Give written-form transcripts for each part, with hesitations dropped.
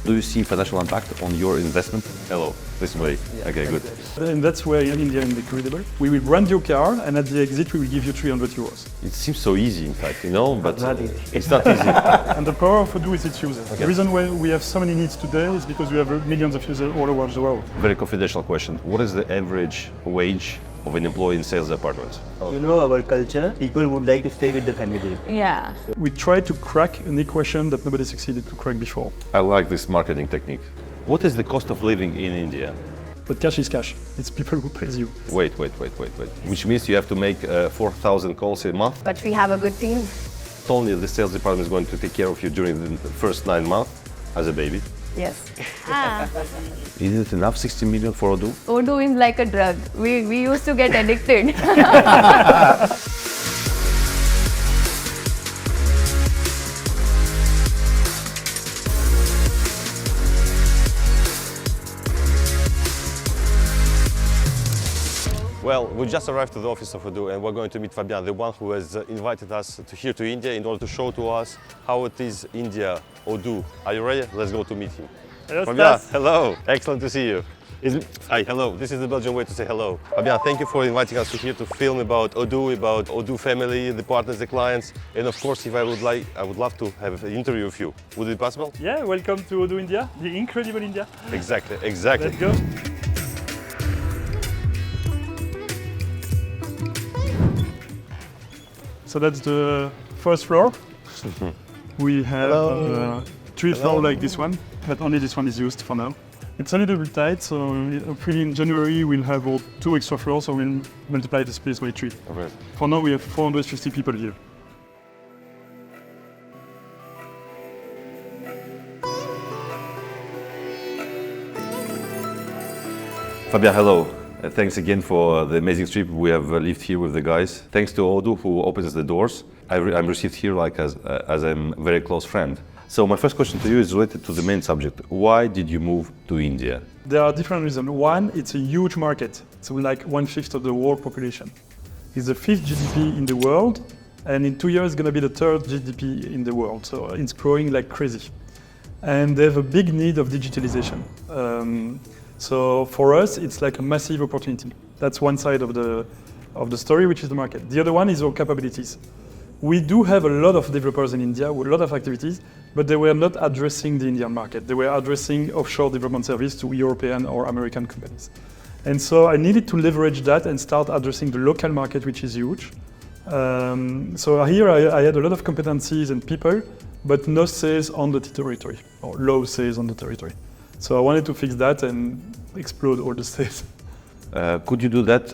Do you see financial impact on your investment? Hello, this way. Yeah, okay, good. And that's where in India in Incredible, we will rent your car and at the exit we will give you 300 euros. It seems so easy, in fact, but it's not easy. And the power of Odoo is its users. Okay. The reason why we have so many needs today is because we have millions of users all over the world. Very confidential question. What is the average wage of an employee in sales department? You know our culture, people would like to stay with the family. Yeah. We try to crack an equation that nobody succeeded to crack before. I like this marketing technique. What is the cost of living in India? But cash is cash. It's people who pays you. Wait. Which means you have to make 4,000 calls a month? But we have a good team. Only the sales department is going to take care of you during the first 9 months as a baby. Yes. Is it enough, 60 million for Odoo? Odoo is like a drug. We used to get addicted. Well, we just arrived to the office of Odoo and we're going to meet Fabien, the one who has invited us here to India in order to show to us how it is India, Odoo. Are you ready? Let's go to meet him. Yes, Fabien, hello. Excellent to see you. Hi, hello. This is the Belgian way to say hello. Fabien, thank you for inviting us here to film about Odoo family, the partners, the clients, and of course, if I would love to have an interview with you. Would it be possible? Yeah, welcome to Odoo India, the incredible India. Exactly. Let's go. So that's the first floor. We have 3 floors like this one, but only this one is used for now. It's a little bit tight, so hopefully in January we'll have 2 extra floors, so we'll multiply the space by 3. Okay. For now we have 450 people here. Fabien, hello. Thanks again for the amazing trip we have lived here with the guys. Thanks to Odoo who opens the doors. I'm received here as a very close friend. So my first question to you is related to the main subject. Why did you move to India? There are different reasons. One, it's a huge market. It's like 1/5 of the world population. It's the 5th GDP in the world, and in 2 years it's going to be the 3rd GDP in the world. So it's growing like crazy. And they have a big need of digitalization. So for us, it's like a massive opportunity. That's one side of the story, which is the market. The other one is our capabilities. We do have a lot of developers in India, a lot of activities, but they were not addressing the Indian market. They were addressing offshore development service to European or American companies. And so I needed to leverage that and start addressing the local market, which is huge. So here I had a lot of competencies and people, but no sales on the territory, or low sales on the territory. So I wanted to fix that and explode all the sales. Could you do that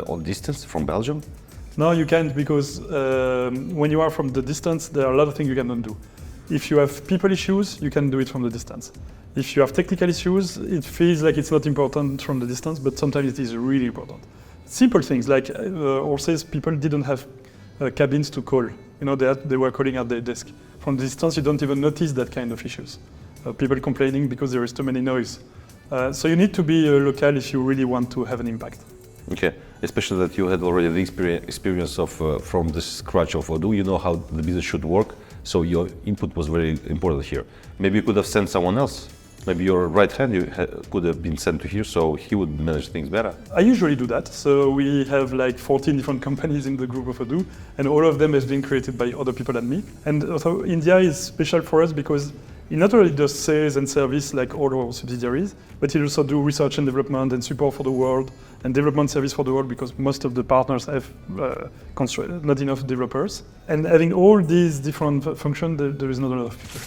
on distance from Belgium? No, you can't, because when you are from the distance, there are a lot of things you cannot do. If you have people issues, you can do it from the distance. If you have technical issues, it feels like it's not important from the distance, but sometimes it is really important. Simple things like our sales people didn't have cabins to call. They were calling at their desk. From the distance, you don't even notice that kind of issues. People complaining because there is too many noise. So you need to be local if you really want to have an impact. Okay, especially that you had already the experience of from the scratch of Odoo. You know how the business should work, so your input was very important here. Maybe you could have sent someone else. Maybe your right hand could have been sent to here, so he would manage things better. I usually do that. So we have like 14 different companies in the group of Odoo, and all of them has been created by other people than me. And also India is special for us because it not only does sales and service like all our subsidiaries, but it also do research and development and support for the world and development service for the world, because most of the partners have not enough developers. And having all these different functions, there is not a lot of people.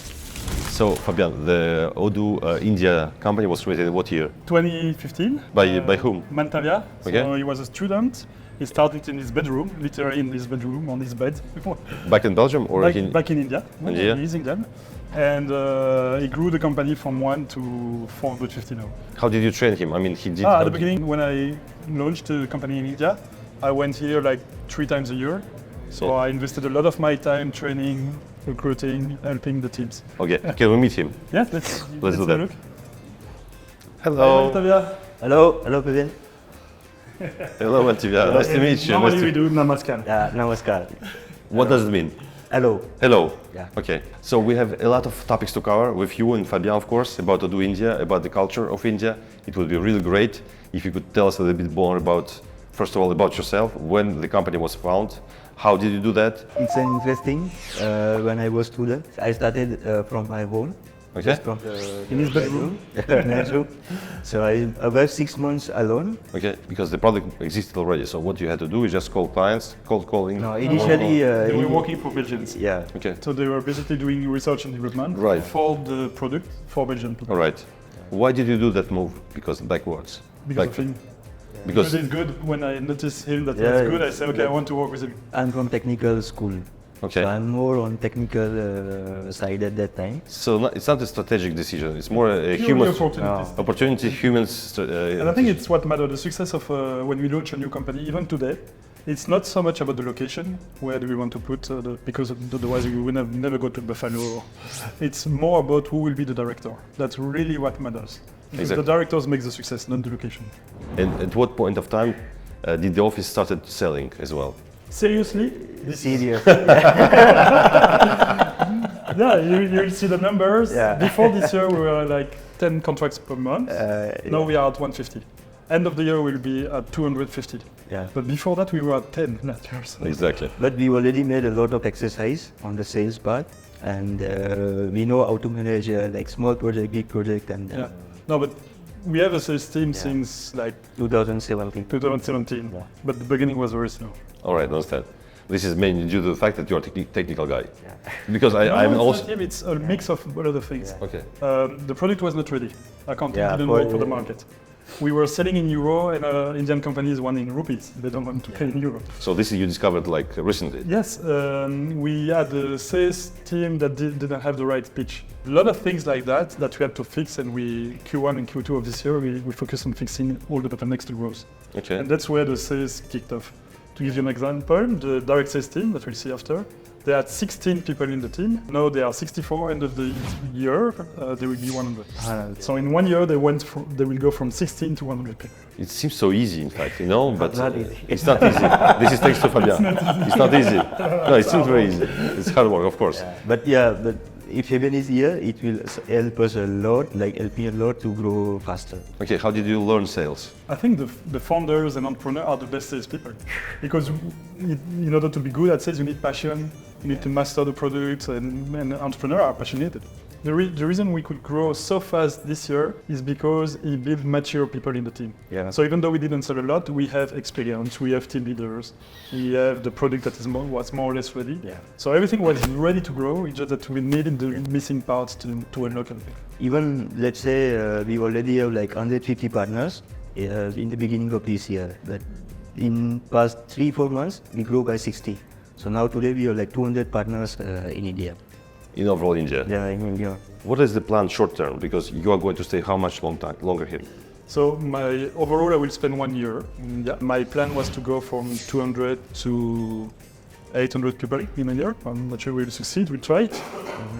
So Fabien, the Odoo India company was created in what year? 2015. By whom? Mantavia. Okay. So he was a student. He started in his bedroom, literally in his bedroom, on his bed. Back in Belgium or back in India? India? He's in England. And he grew the company from 1 to 450 now. How did you train him? I mean, he did. At the beginning, when I launched the company in India, I went here like 3 times a year. So I invested a lot of my time training, recruiting, helping the teams. Okay, can we meet him? Yeah, let's do that. Look. Hello. Hi, Hello, Fabien. Hello, Mantavia. Nice to meet you. Normally we do namaskar. Yeah, namaskar. What does it mean? Hello. Hello. Yeah. Okay. So we have a lot of topics to cover with you and Fabien, of course, about Odoo India, about the culture of India. It would be really great if you could tell us a little bit more about, first of all, about yourself, when the company was founded, how did you do that? It's an interesting. When I was student, I started from my home. Okay. Just from in his bedroom. bedroom. So I was 6 months alone. Okay, because the product existed already. So what you had to do is just call clients, cold calling. No, initially. They were working for Belgians. Yeah. Okay. So they were basically doing research and development Right. for the product for Belgian people. All right. Why did you do that move? Because backwards. Because of him. Because It's good when I noticed him that Yeah, was good. I said, okay, I want to work with him. I'm from technical school. okay. So I'm more on technical side at that time. So it's not a strategic decision. It's more a Purely human opportunities. opportunity. Humans. And I think it's what matters. The success of when we launch a new company, even today, it's not so much about the location. Where do we want to put? Because otherwise we will never go to Buffalo. It's more about who will be the director. That's really what matters. Because Exactly. the directors make the success, not the location. And at what point of time did the office started selling as well? Seriously? Serious. Yeah, you'll see the numbers. Yeah. Before this year, we were like 10 contracts per month. Now Yeah. we are at 150. End of the year, we'll be at 250. Yeah. But before that, we were at 10 last year. So. Exactly. But we already made a lot of exercise on the sales part, and we know how to manage like small project, big project, and Yeah. No, but we have a sales team since like 2017. 2017. Yeah. But the beginning was very slow. All right, understand. This is mainly due to the fact that you're a technical guy. Yeah. Because I'm No, also. it's a mix of a lot of things. Yeah. Okay. The product was not ready. Accounting Yeah, didn't work for the market. We were selling in euro, and Indian companies want in rupees. They don't want to pay in euro. So this is you discovered like recently. Yes, we had a sales team that didn't have the right pitch. A lot of things like that we had to fix, and we Q1 and Q2 of this year we focused on fixing all the bottlenecks to growth, Okay. and that's where the sales kicked off. To give you an example, the direct sales team that we'll see after, they had 16 people in the team. Now they are 64. End of the year, they will be 100. So in 1 year, they will go from 16 to 100 people. It seems so easy, in fact, you know, but Not easy. it's not easy. This is thanks to Fabien. It's not easy. No, it seems very easy. It's hard work, of course. But if Fabien is here, it will help us a lot, like help me a lot to grow faster. Okay, how did you learn sales? I think the founders and entrepreneurs are the best salespeople, because in order to be good at sales, you need passion, you need to master the product, and entrepreneurs are passionate. The reason we could grow so fast this year is because he built mature people in the team. Yeah. So even though we didn't sell a lot, we have experience, we have team leaders, we have the product that was more or less ready. Yeah. So everything was ready to grow, it's just that we needed the missing parts to unlock everything. Even let's say we already have like 150 partners in the beginning of this year, but in past 3-4 months we grew by 60. So now today we have like 200 partners in India. In overall India. Yeah, in India. What is the plan short term? Because you are going to stay how much longer here? So overall, I will spend 1 year in India. My plan was to go from 200 to 800 people in a year. I'm not sure we'll succeed. We'll try it.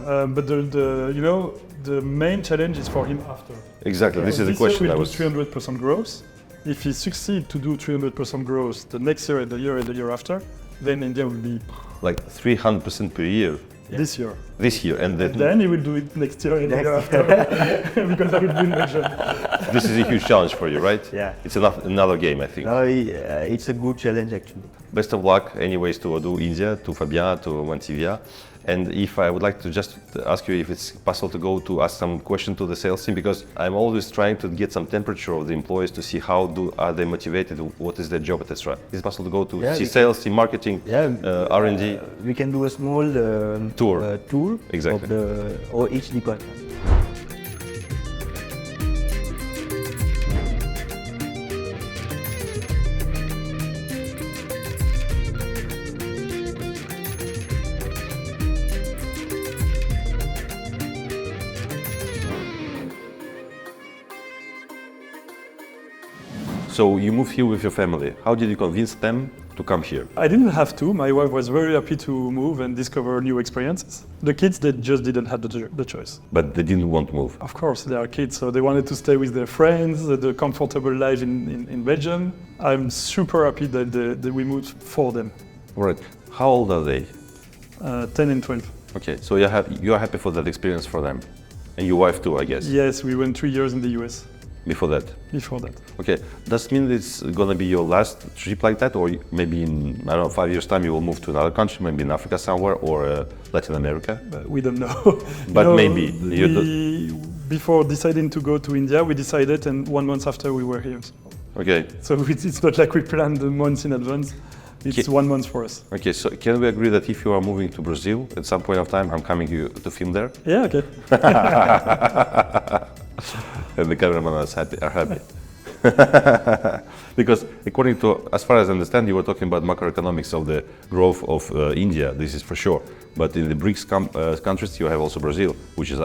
But the main challenge is for him after. Exactly. This is the question Year I we'll was. do 300% growth. If he succeeds to do 300% growth the next year and the year after, then India will be Like 300% per year this year. this year, and Then he will do it next year and the year after, because I will be in Belgium. this is a huge challenge for you, right? Yeah. It's another game, I think. Now it's a good challenge actually. Best of luck, anyways, to Odoo India, to Fabien, to Mantivia. And if I would like to just ask you if it's possible to go to ask some question to the sales team, because I'm always trying to get some temperature of the employees to see how are they motivated, what is their job, etc. Is it possible to go to see sales, see marketing, R&D? We can do a small Tour. Tour Exactly. of each department. So you moved here with your family. How did you convince them to come here? I didn't have to. My wife was very happy to move and discover new experiences. The kids, they just didn't have the choice. But they didn't want to move. Of course, they are kids, so they wanted to stay with their friends, the comfortable life in Belgium. I'm super happy that we moved for them. All right. How old are they? 10 and 12. Okay, so you're happy for that experience for them, and your wife too, I guess. Yes, we went 3 years in the US Before that. before that. Okay, does it mean it's gonna be your last trip like that, or maybe in, I don't know, 5 years time you will move to another country, maybe in Africa somewhere, or Latin America? We don't know. But maybe. Before deciding to go to India, we decided, and 1 month after we were here. Okay, So it's not like we planned a month in advance. It's 1 month for us. okay, so can we agree that if you are moving to Brazil at some point of time, I'm coming to film there? Yeah, okay. And the cameraman are happy. Because according to, as far as I understand, you were talking about macroeconomics of the growth of India, this is for sure. But in the BRICS countries, you have also Brazil, which is,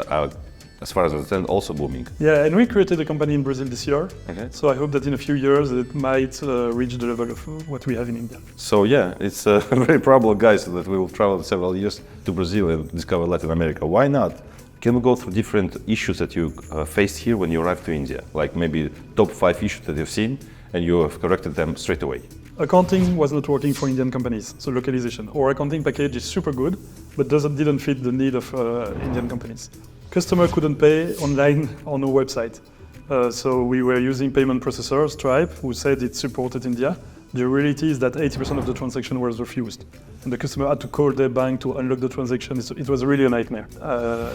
as far as I understand, also booming. Yeah, and we created a company in Brazil this year. Okay. So I hope that in a few years it might reach the level of what we have in India. So yeah, it's very probable, guys, that we will travel several years to Brazil and discover Latin America. Why not? Can we go through different issues that you faced here when you arrived to India? Like maybe top 5 issues that you've seen and you have corrected them straight away. Accounting was not working for Indian companies, so localization. Our accounting package is super good, but didn't fit the need of Indian companies. Customer couldn't pay online on our website. So we were using payment processor, Stripe, who said it supported India. The reality is that 80% of the transaction was refused. And the customer had to call their bank to unlock the transaction. It was really a nightmare.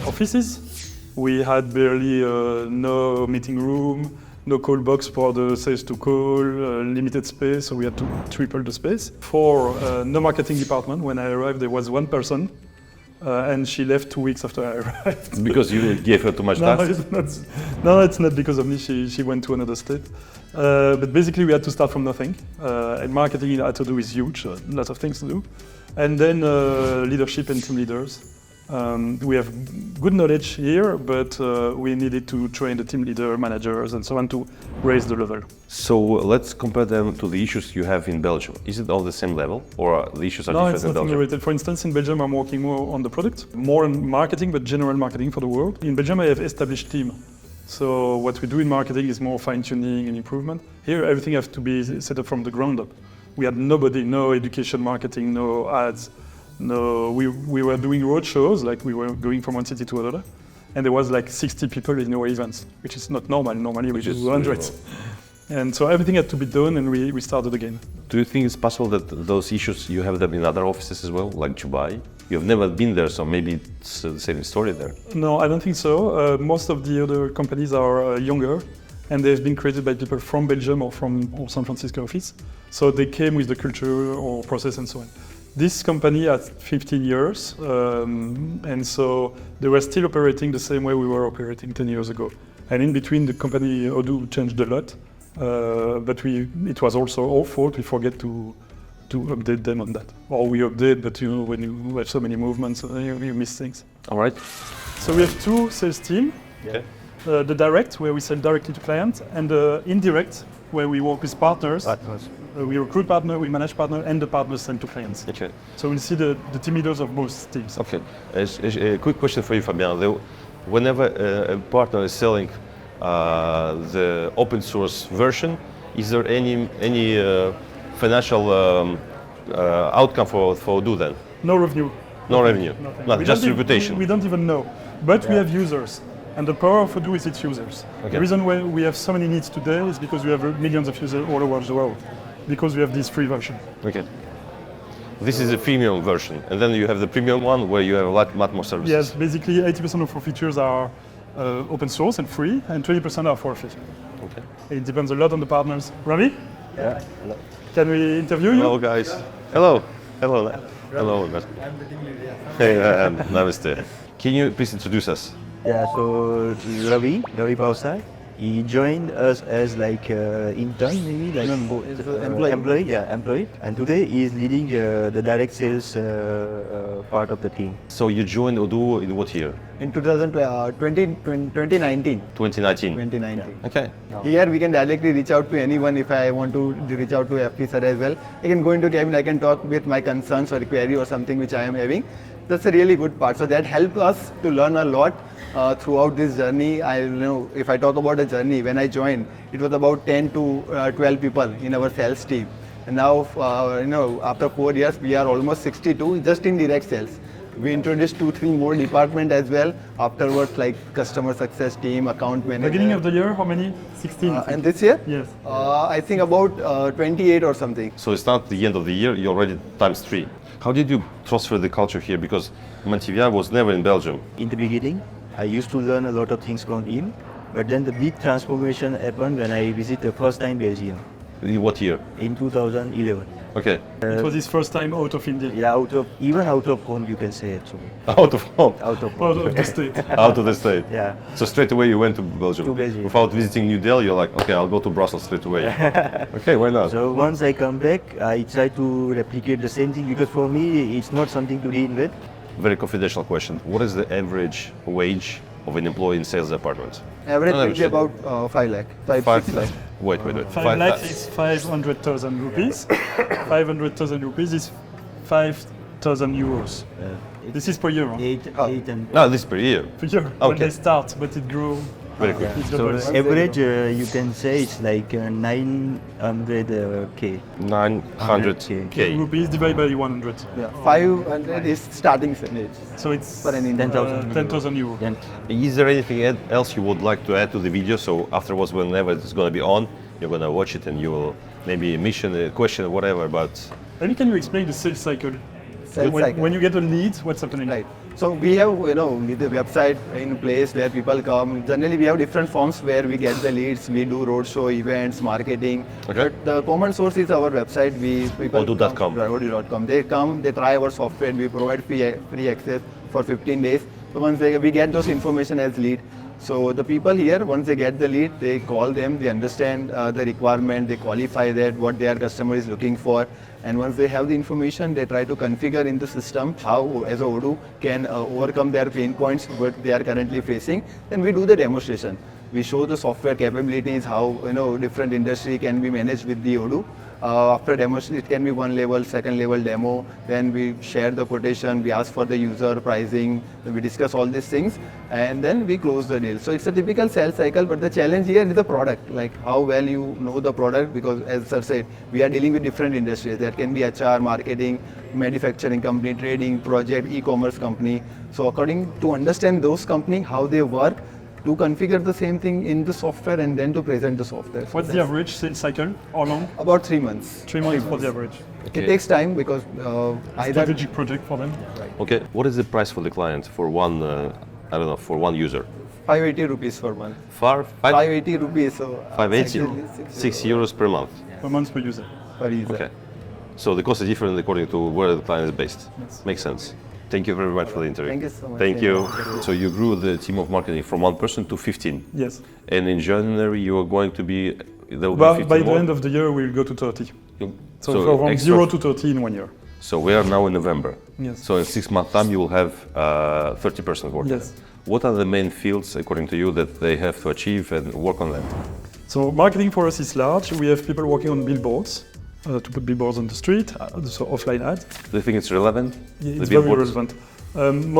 Offices, we had barely no meeting room, no call box for the sales to call, limited space, so we had to triple the space. For no marketing department, when I arrived, there was 1 person, and she left 2 weeks after I arrived. Because you gave her too much No, tasks? it's not because of me. She went to another state. But basically, we had to start from nothing. And marketing at Odoo is huge, lots of things to do. And then leadership and team leaders. We have good knowledge here, but we needed to train the team leader, managers, and so on to raise the level. So let's compare them to the issues you have in Belgium. Is it all the same level, or the issues are No, different it's in not Belgium? related. For instance, in Belgium, I'm working more on the product, more on marketing, but general marketing for the world. In Belgium, I have established team. So what we do in marketing is more fine-tuning and improvement. Here, everything has to be set up from the ground up. We had nobody, no education marketing, no ads. No, we were doing road shows, like we were going from one city to another, and there was like 60 people in our events, which is not normal. Normally we do hundreds. And so everything had to be done, and we started again. Do you think it's possible that those issues, you have them in other offices as well, like Dubai? You've never been there, so maybe it's the same story there. No, I don't think so. Most of the other companies are younger, and they've been created by people from Belgium or from our San Francisco office. So they came with the culture or process and so on. This company has 15 years, and so they were still operating the same way we were operating 10 years ago. And in between, the company Odoo changed a lot, but it was also our fault. We forget to update them on that. Or we update, but when you have so many movements, you miss things. All right. So we have 2 sales teams. Okay. The direct, where we sell directly to clients, and the indirect, where we work with partners. We recruit partner, we manage partner, and the partners send to clients. Okay. So we'll see the team leaders of both teams. Okay. A quick question for you, Fabien. Whenever a partner is selling the open source version, is there any financial outcome for Odoo then? No revenue. No revenue. Nothing. Not We just don't reputation. We don't even know. But we have users. And the power of Odoo is its users. Okay. The reason why we have so many needs today is because we have millions of users all over the world. Because we have this free version. Okay. This is a premium version, and then you have the premium one where you have a lot more services. Yes, basically 80% of our features are open source and free, and 20% are for free. Okay. It depends a lot on the partners. Ravi? Yeah. Hello. Can we interview you? Hello, guys. Hello. Hello. Hello. I'm the team leader. Hey, namaste. Can you please introduce us? Yeah, so Ravi Pausai, he joined us as like intern, maybe like employee. And today he is leading the direct sales part of the team. So you joined Odoo in what year? In 2019. 2019. Okay. Here we can directly reach out to anyone. If I want to reach out to FP sir as well, I can go into cabin, I can talk with my concerns or query or something which I am having. That's a really good part. So that helped us to learn a lot throughout this journey. I know if I talk about a journey, when I joined, it was about 10 to 12 people in our sales team. And now, after 4 years, we are almost 62 just in direct sales. We introduced 2-3 more departments as well. Afterwards, like customer success team, account manager. Beginning of the year, how many? 16. And this year? Yes. I think about 28 or something. So it's not the end of the year, you're already times 3. How did you transfer the culture here? Because Mantivia was never in Belgium. In the beginning, I used to learn a lot of things from him, but then the big transformation happened when I visited the first time Belgium In what year? in 2011. Okay. It was his first time out of India. Yeah, even out of home, you can say actually. Out of home, Out of home. Out of the state. out of the state. Yeah. So straight away you went to Belgium. To Belgium. Without visiting New Delhi, you're like, okay, I'll go to Brussels straight away. Okay, why not? So once I come back, I try to replicate the same thing because for me, it's not something to reinvent. Very confidential question. What is the average wage of an employee in sales department? Average No, will be about 5 lakh, 6 lakh. Wait. 5 lakhs is 500,000 rupees. 500,000 rupees is 5,000 euros. This is per year. Huh? Eight and No, this per year. Per year when Okay. they start, but it grew. Very quick. It's so double. average, you can say it's like 900k. 900k. Rupees divided by 100. Yeah, 500 is starting salary. So it's For an Indian. 10,000. 10,000 euros. Then Is there anything else you would like to add to the video? So afterwards, whenever it's going to be on, you're going to watch it and you will maybe mission a question, whatever. But Maybe can you explain the sales cycle? Sales when, cycle. when you get a lead, what's happening? Right. So we have, with the website in place where people come. Generally, we have different forms where we get the leads. We do roadshow events, marketing. Okay. But the common source is our website. People Odoo.com. Odoo.com. They come, they try our software. We provide free access for 15 days. So once we get those information as lead. So the people here, once they get the lead, they call them, they understand the requirement, they qualify that, what their customer is looking for. And once they have the information, they try to configure in the system how, as a Odoo, can overcome their pain points, what they are currently facing. Then we do the demonstration. We show the software capabilities, how different industry can be managed with the Odoo. After demonstration, it can be 1 level, 2nd level demo. Then we share the quotation, we ask for the user pricing, then we discuss all these things, and then we close the deal. So it's a typical sales cycle, but the challenge here is the product, like how well you know the product, because as Sir said, we are dealing with different industries. That can be HR, marketing, manufacturing company, trading, project, e-commerce company. So according to understand those companies, how they work, to configure the same thing in the software and then to present the software. What's the average sales cycle? How long? About 3 months. 3 months for the average. It takes time because either Strategic project for them. okay, what is the price for the client for one, for one user? 580 rupees per month. 580? 580 rupees. So 580? 6 euros per month. Per month per user. per user. Okay. So the cost is different according to where the client is based. Yes. Makes sense. Thank you very much for the interview. Thank you so much. Thank you. So you grew the team of marketing from 1 person to 15. Yes. And in January you are going to be, there will be Well, 15 by the more? end of the year, we'll go to 30. You- So, from extra- 0 to 30 in 1 year. So we are now in November. Yes. So in 6 months time you will have 30 persons working. Yes. What are the main fields according to you that they have to achieve and work on them? So marketing for us is large. We have people working on billboards, to put billboards on the street, so offline ads. Do you think it's relevant? Yeah, The it's very billboards? relevant.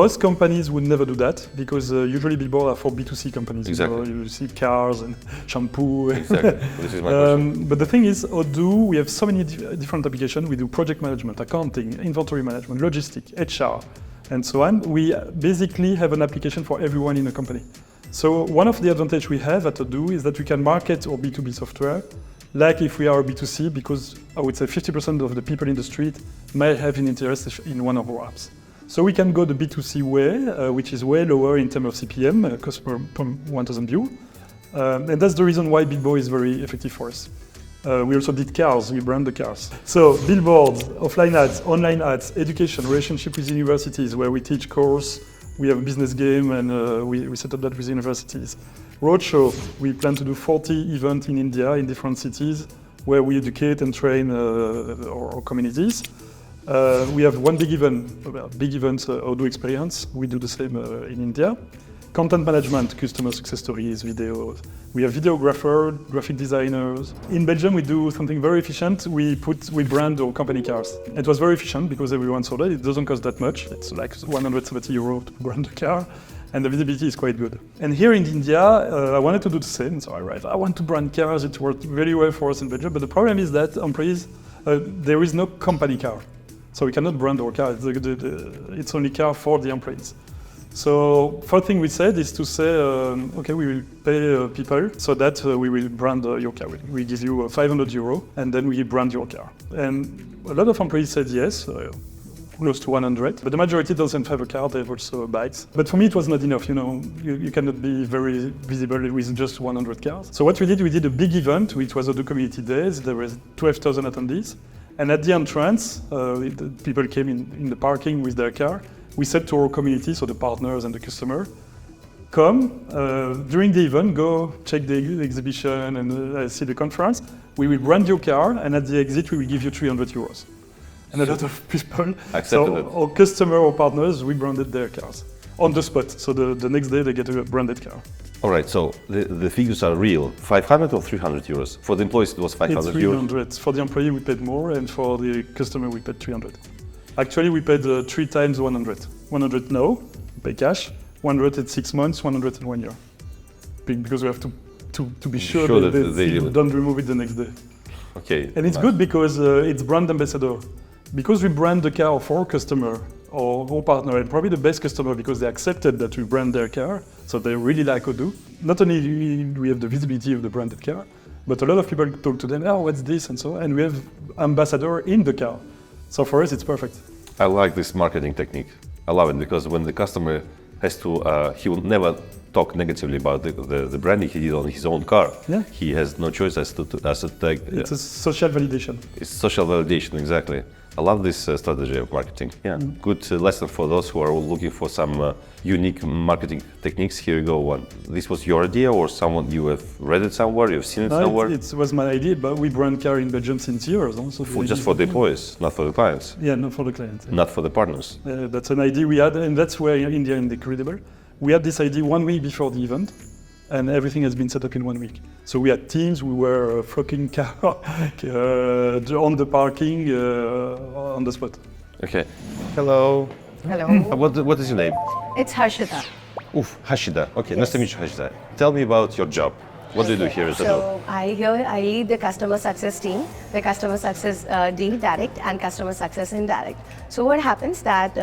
Most companies would never do that because usually billboards are for B2C companies. Exactly. You see cars and shampoo. Exactly. This is my question. But the thing is, Odoo, we have so many different applications. We do project management, accounting, inventory management, logistics, HR, and so on. We basically have an application for everyone in a company. So one of the advantages we have at Odoo is that we can market our B2B software like if we are a B2C, because I would say 50% of the people in the street may have an interest in one of our apps. So we can go the B2C way, which is way lower in terms of CPM, cost per 1,000 view. And that's the reason why Billboard is very effective for us. We also did cars, we brand the cars. So billboards, offline ads, online ads, education, relationship with universities where we teach course, we have a business game and we set up that with universities. Roadshow, we plan to do 40 events in India in different cities where we educate and train our communities. We have one big event, Odoo Experience. We do the same in India. Content management, customer success stories, videos. We have videographer, graphic designers. In Belgium, we do something very efficient. We brand our company cars. It was very efficient because everyone saw that. It doesn't cost that much. It's like 170 euros to brand a car. And the visibility is quite good. And here in India, I wanted to do the same. So I want to brand cars. It worked very well for us in Belgium. But the problem is that employees There is no company car. So we cannot brand our car. It's only car for the employees. So first thing we said is to say, okay, we will pay people so that we will brand your car. We give you €500 and then we brand your car. And a lot of employees said yes, close to 100, but the majority doesn't have a car, they have also bikes. But for me it was not enough, you cannot be very visible with just 100 cars. So what we did a big event, which was Odoo Community Days. There was 12,000 attendees. And at the entrance, the people came in the parking with their car. We said to our community, so the partners and the customer, come during the event, go check the exhibition and see the conference. We will brand your car, and at the exit, we will give you €300. And a lot of people, our customer or partners, we branded their cars on the spot. So the next day, they get a branded car. All right, so the figures are real, 500 or €300? For the employees, it was 500 It's 300. For the employee, we paid more, and for the customer, we paid 300. Actually, we paid 3 times 100. 100 now, pay cash, 100 at 6 months, 100 in 1 year. Because we have to be sure that they don't remove it the next day. Okay. And it's good because it's brand ambassador. Because we brand the car of our customer or our partner, and probably the best customer because they accepted that we brand their car, so they really like Odoo. Not only do we have the visibility of the branded car, but a lot of people talk to them, oh, what's this, and so on, and we have ambassador in the car. So for us, it's perfect. I like this marketing technique. I love it because when the customer has to, he will never talk negatively about the branding he did on his own car. Yeah. He has no choice as to take. It's a social validation. It's social validation, exactly. I love this strategy of marketing. Yeah, good lesson for those who are looking for some unique marketing techniques. Here you go. One. This was your idea, or someone you have read it somewhere, you've seen it somewhere? It was my idea, but we brand car in Belgium since years. Also just for the employees, not for the clients. Yeah, not for the clients. Not for the partners. That's an idea we had, and that's where India is incredible. We had this idea 1 week before the event, and everything has been set up in 1 week. So we had teams, we were flocking car on the parking, on the spot. Okay. Hello. Hello. What is your name? It's Harshita. Oof, Hashida. Okay, nice to meet you, Hashida. Tell me about your job. What do you do here at Odoo? So I lead the customer success team, the customer success deal direct and customer success indirect. So what happens that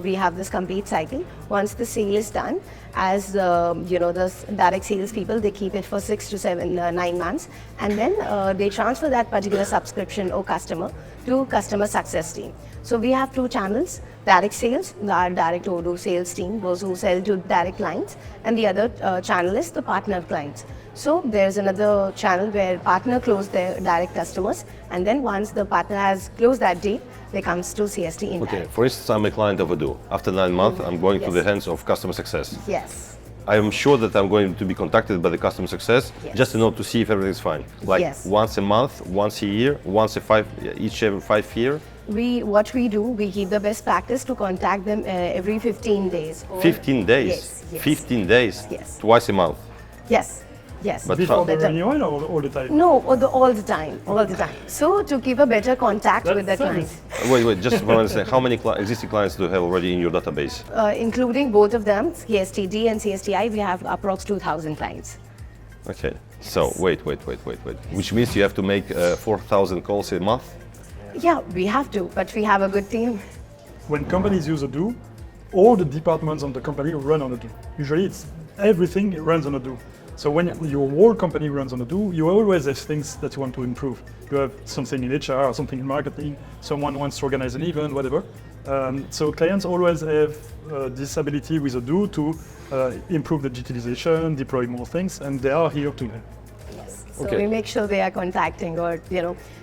we have this complete cycle. Once the sale is done, as the direct sales people, they keep it for 6 to 9 months, and then they transfer that particular subscription or customer to customer success team. So we have 2 channels: direct sales, our direct Odoo sales team, those who sell to direct clients, and the other channel is the partner clients. So there's another channel where partner close their direct customers, and then once the partner has closed that deal, they comes to CST indirect. Okay, for instance, I'm a client of Odoo. After 9 months, I'm going to the hands of customer success. Yes. I am sure that I'm going to be contacted by the customer success just to know to see if everything's fine. Like once a month, once a year, each every 5 years. What we do, we keep the best practice to contact them every 15 days. 15 days? Yes. 15 days? Yes. Twice a month? Yes. Yes. But before the renewal or all the time? No, all the time. So to keep a better contact with the clients. Wait, just want to understand, how many existing clients do you have already in your database? Including both of them, CSTD and CSTI, we have approx 2,000 clients. Okay, so wait. Which means you have to make 4,000 calls a month? Yeah, we have to, but we have a good team. When companies use Odoo, all the departments of the company run on Odoo. Usually everything runs on Odoo. So when your whole company runs on Odoo, you always have things that you want to improve. You have something in HR or something in marketing, someone wants to organize an event, whatever. So clients always have this ability with Odoo to improve the digitalization, deploy more things, and they are here to help. Yes. So we make sure they are contacting, or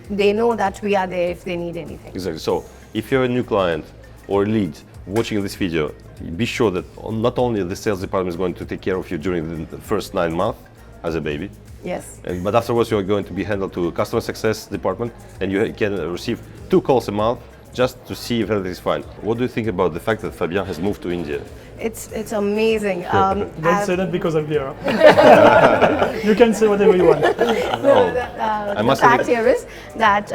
they know that we are there if they need anything. Exactly. So if you're a new client or lead watching this video, be sure that not only the sales department is going to take care of you during the first 9 months as a baby, yes, but afterwards you're going to be handled to customer success department, and you can receive 2 calls a month just to see if everything is fine. What do you think about the fact that Fabien has moved to India? it's amazing. Don't say that because I'm here. You can say whatever you want. I The must fact admit- here is that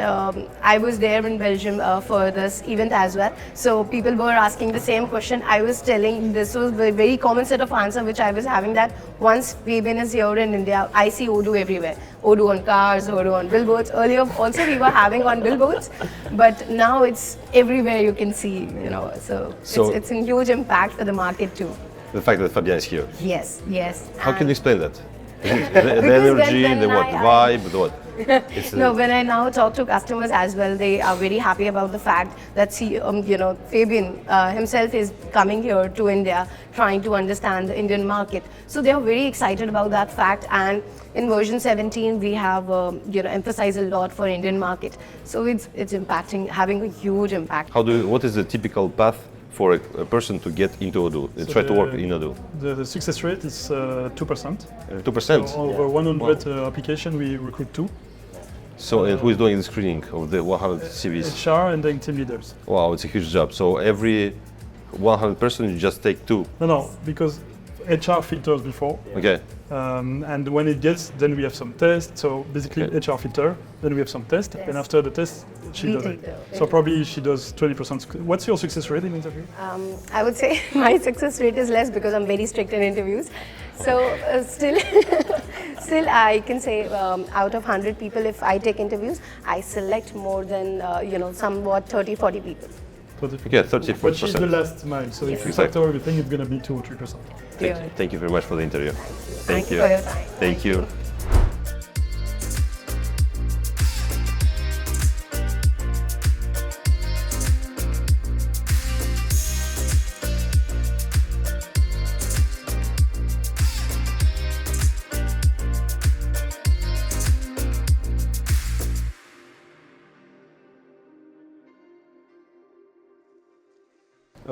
I was there in Belgium for this event as well. So people were asking the same question. I was telling this was a very common set of answer which I was having, that once Fabien is here in India, I see Odoo everywhere. Odoo on cars, Odoo on billboards. Earlier also we were having on billboards, but now it's everywhere you can see, you know. So it's a huge impact for the market too. The fact that Fabien is here. Yes, yes. How can you And- explain that? Is it the Because energy, when the what, I- vibe, the what? It's, No, when I now talk to customers as well, they are very happy about the fact that Fabien himself is coming here to India, trying to understand the Indian market. So they are very excited about that fact. And in version 17, we have emphasized a lot for Indian market. So it's impacting, having a huge impact. what is the typical path for a person to get into Odoo, So try to work in Odoo? The success rate is 2%. 2%. So over 100 application, we recruit 2. So and who is doing the screening of the 100 CVs? HR and then team leaders. Wow, it's a huge job. So every 100 person, you just take 2. No, because HR filters before. Okay. And when it gets, then we have some tests. So basically Okay. HR filter, then we have some tests. And after the test, she We does take it. the- So probably she does 20%. What's your success rate in interview? I would say my success rate is less because I'm very strict in interviews. So still I can say out of 100 people, if I take interviews, I select more than, somewhat 30, 40 people. Okay, 30, But she's the 40%. last mile. So if you Exactly. factor everything, it's going to be 2 or 3%. Thank you very much for the interview. Thank you for your time. Thank you.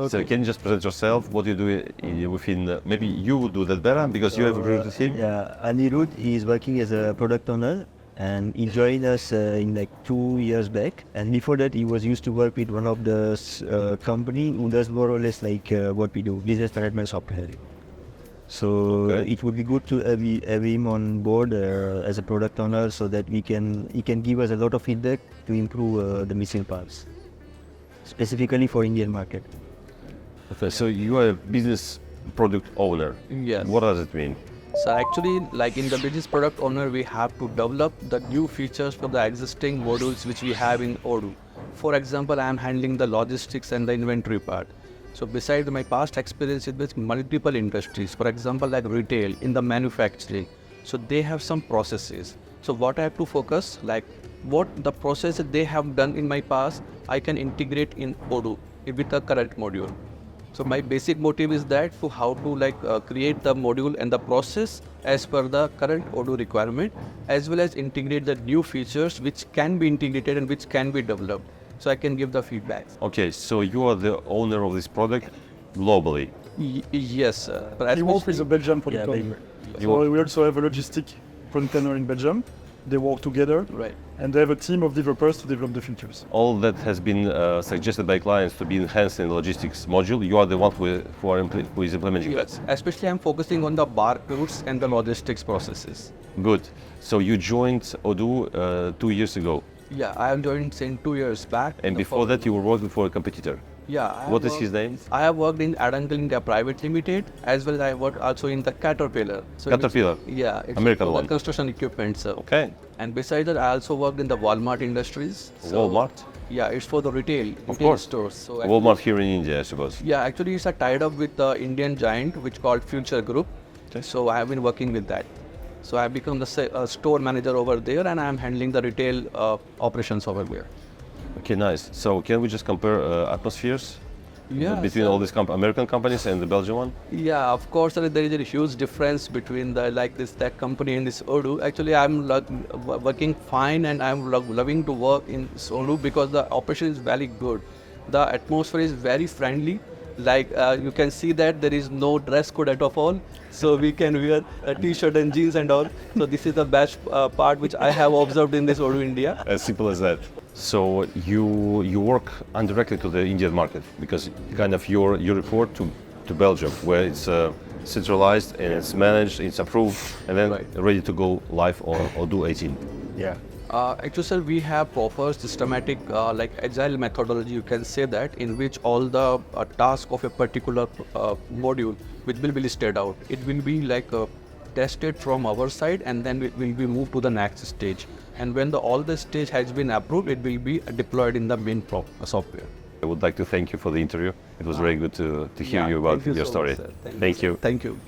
So can you just present yourself? What you do within? Maybe you would do that better because you have recruited him. Yeah, Anirudh, he is working as a product owner and he joined us in like 2 years back. And before that, he was used to work with one of the company who does more or less like what we do, business management software. So Okay. it would be good to have him on board as a product owner so that he can give us a lot of feedback to improve the missing parts, specifically for Indian market. Okay, so you are a business product owner. Yes. What does it mean? So actually, like in the business product owner, we have to develop the new features for the existing modules which we have in Odoo. For example, I am handling the logistics and the inventory part. So besides my past experience with multiple industries, for example, like retail, in the manufacturing, so they have some processes. So what I have to focus, like what the process that they have done in my past, I can integrate in Odoo with the current module. So my basic motive is that to how to create the module and the process as per the current Odoo requirement, as well as integrate the new features which can be integrated and which can be developed. So I can give the feedback. Okay, so you are the owner of this product globally. Yes, sir. But He works with a Belgian product Yeah, owner. You So work- we also have a logistic product owner in Belgium. They work together. Right. And they have a team of developers to develop the features. All that has been suggested by clients to be enhanced in the logistics module. You are the one who is implementing Yes, especially I'm focusing on the barcodes and the logistics processes. that. Good. So you joined Odoo 2 years ago, Yeah, I have joined since 2 years back. and before that you were working for a competitor. Yeah. I What have is his worked- name? I have worked in Adangal India Private Limited, as well as I worked also in the Caterpillar. So Caterpillar? Yeah, it's American for one. the construction equipment, sir. Okay. And besides that, I also worked in the Walmart Industries. Walmart? Yeah, it's for the retail course. stores. So Walmart here in India, I suppose. Yeah, actually it's a tied up with the Indian giant which called Future Group. Okay. So I have been working with that. So I have become the store manager over there, and I am handling the retail operations over there. Okay, nice. So can we just compare atmospheres between so- all these American companies and the Belgian one? Yeah, of course, there is a huge difference between this tech company and this Odoo. Actually, I'm working fine, and I'm loving to work in this Odoo because the operation is very good. The atmosphere is very friendly. Like you can see that there is no dress code at all, so we can wear a t-shirt and jeans and all. So this is the best part which I have observed in this Odoo India. As simple as that. So you work indirectly to the Indian market because kind of you report to Belgium, where it's centralized and it's managed, it's approved, and then ready to go live on Odoo 18. Yeah. Actually, sir, we have proper systematic, like agile methodology, you can say that, in which all the task of a particular module, which will be listed out. It will be like tested from our side, and then it will be moved to the next stage. And when all the stage has been approved, it will be deployed in the main software. I would like to thank you for the interview. It was very good to hear you about your story. So Thank you. Thank you.